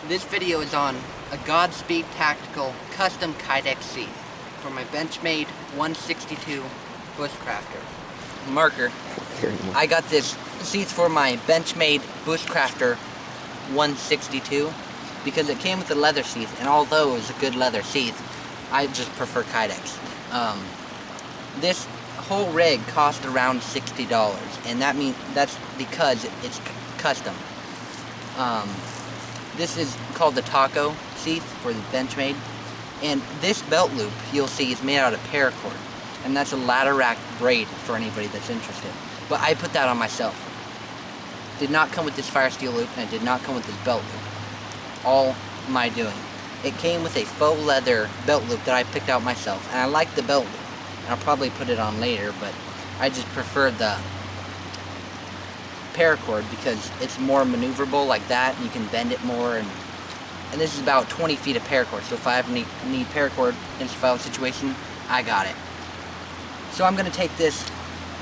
This video is on a Godspeed Tactical custom Kydex sheath for my Benchmade 162 Bushcrafter. Marker. I got this sheath for my Benchmade Bushcrafter 162 because it came with a leather sheath, and although it was a good leather sheath, I just prefer Kydex. This whole rig cost around $60, and that's because it's custom. This is called the taco sheath for the Benchmade, and this belt loop you'll see is made out of paracord, and that's a ladder rack braid for anybody that's interested. But I put that on myself. Did not come with this fire steel loop, and it did not come with this belt loop. All my doing. It came with a faux leather belt loop that I picked out myself, and I like the belt loop. And I'll probably put it on later, but I just prefer the paracord because it's more maneuverable like that, and you can bend it more, and this is about 20 feet of paracord, so if I ever need paracord in a survival situation, I got it. So I'm going to take this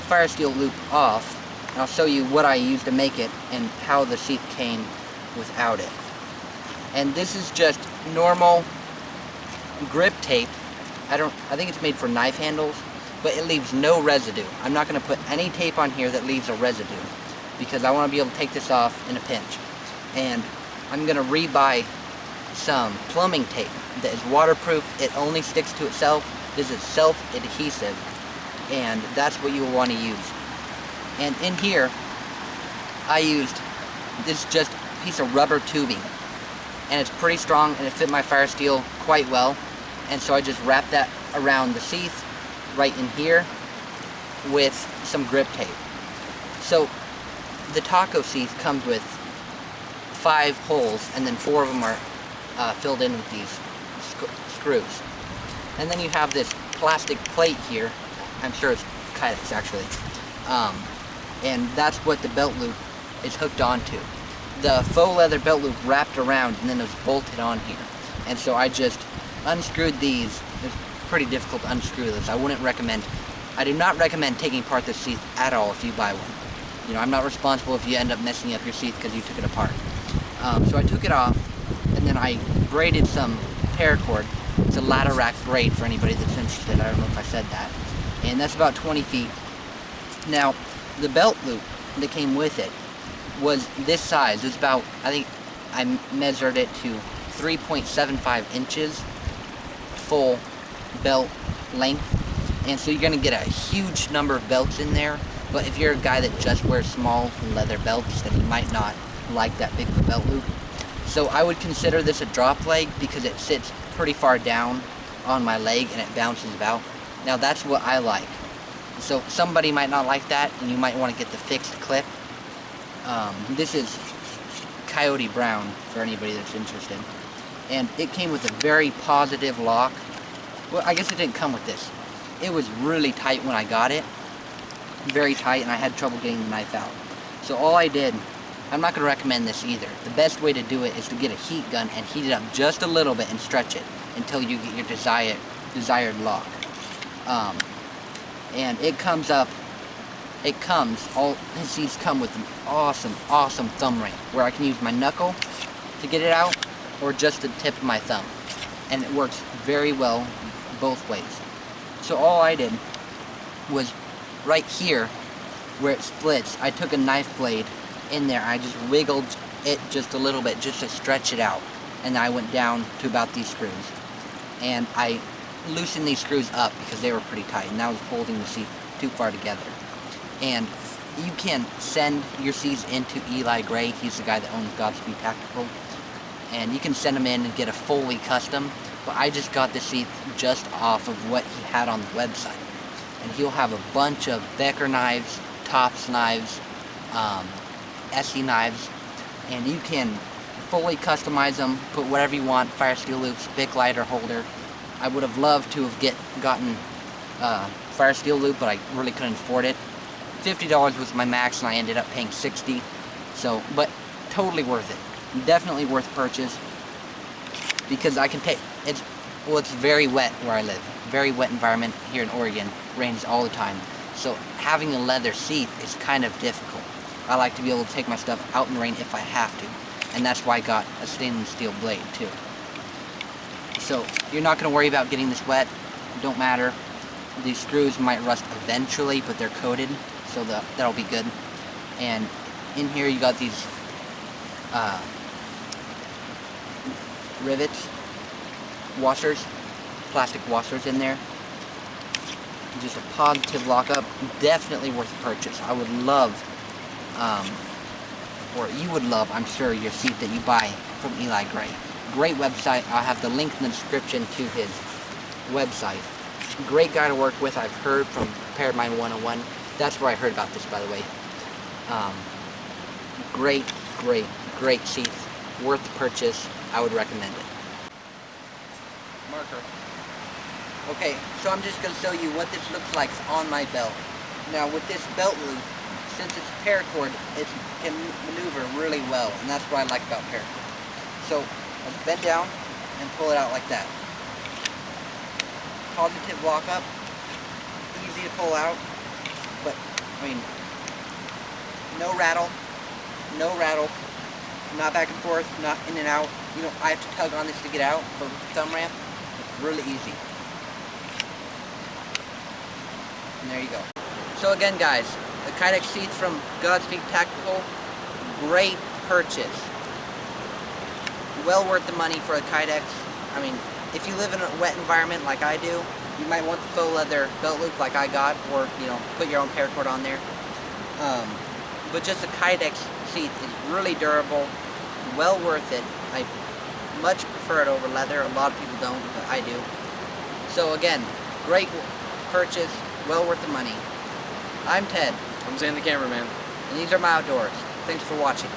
fire steel loop off, and I'll show you what I used to make it and how the sheath came without it. And this is just normal grip tape. I think it's made for knife handles, but it leaves no residue. I'm not going to put any tape on here that leaves a residue because I want to be able to take this off in a pinch. And I'm going to rebuy some plumbing tape that is waterproof. It only sticks to itself. This is self-adhesive, and that's what you will want to use. And in here, I used this just piece of rubber tubing, and it's pretty strong, and it fit my fire steel quite well. And so I just wrapped that around the sheath right in here with some grip tape. So the taco sheath comes with 5 holes, and then 4 of them are filled in with these screws. And then you have this plastic plate here. I'm sure it's Kydex actually. And that's what the belt loop is hooked onto. The faux leather belt loop wrapped around, and then it was bolted on here. And so I just unscrewed these. It's pretty difficult to unscrew this. I do not recommend taking apart this sheath at all if you buy one. You know, I'm not responsible if you end up messing up your sheath because you took it apart. So I took it off, and then I braided some paracord. It's a ladder rack braid for anybody that's interested. I don't know if I said that. And that's about 20 feet. Now, the belt loop that came with it was this size. It's about, I think I measured it to 3.75 inches full belt length. And so you're going to get a huge number of belts in there. But if you're a guy that just wears small leather belts, then you might not like that big of a belt loop. So I would consider this a drop leg because it sits pretty far down on my leg and it bounces about. Now that's what I like. So somebody might not like that, and you might want to get the fixed clip. This is Coyote Brown for anybody that's interested. And it came with a very positive lock. Well, I guess it didn't come with this. It was really tight when I got it. Very tight, and I had trouble getting the knife out. So all I did, I'm not going to recommend this either. The best way to do it is to get a heat gun and heat it up just a little bit and stretch it until you get your desired lock. And all his sheaths come with an awesome thumb ring where I can use my knuckle to get it out or just the tip of my thumb. And it works very well both ways. So all I did was right here where it splits, I took a knife blade in there. I just wiggled it just a little bit just to stretch it out. And I went down to about these screws. And I loosened these screws up because they were pretty tight, and that was holding the sheath too far together. And you can send your sheaths into Eli Gray. He's the guy that owns Godspeed Tactical. And you can send him in and get a fully custom. But I just got the sheath just off of what he had on the website. And he'll have a bunch of Becker knives, Tops knives, Essie knives, and you can fully customize them, put whatever you want, fire steel loops, Bic lighter holder. I would have loved to have gotten fire steel loop, but I really couldn't afford it. $50 was my max, and I ended up paying $60. So, but totally worth it. Definitely worth purchase because I can take it's very wet where I live. Very wet environment here in Oregon. Rains all the time. So having a leather sheath is kind of difficult. I like to be able to take my stuff out in the rain if I have to. and that's why I got a stainless steel blade too. So you're not going to worry about getting this wet. Don't matter. These screws might rust eventually, but they're coated, so that'll be good. And in here you got these rivets, washers, plastic washers in there. Just a positive lockup. Definitely worth the purchase. I would love, or you would love, I'm sure, your sheath that you buy from Eli Gray. Great website. I'll have the link in the description to his website. Great guy to work with. I've heard from Prepared Mind 101. That's where I heard about this, by the way. Great sheath. Worth the purchase. I would recommend it. Marker. Okay, so I'm just going to show you what this looks like on my belt. Now with this belt loop, since it's paracord, it can maneuver really well, and that's what I like about paracord. So I bend down and pull it out like that. Positive lockup, easy to pull out, but I mean, no rattle, not back and forth, not in and out. You know, I have to tug on this to get out, but with the thumb ramp, it's really easy. And there you go. So again, guys, the Kydex sheath from Godspeed Tactical, great purchase. Well worth the money for a Kydex. I mean, if you live in a wet environment like I do, you might want the faux leather belt loop like I got, or you know, put your own paracord on there. But just a Kydex sheath is really durable, well worth it. I much prefer it over leather. A lot of people don't, but I do. So again, great purchase, well worth the money. I'm Ted. I'm Zane the cameraman. And these are my outdoors. Thanks for watching.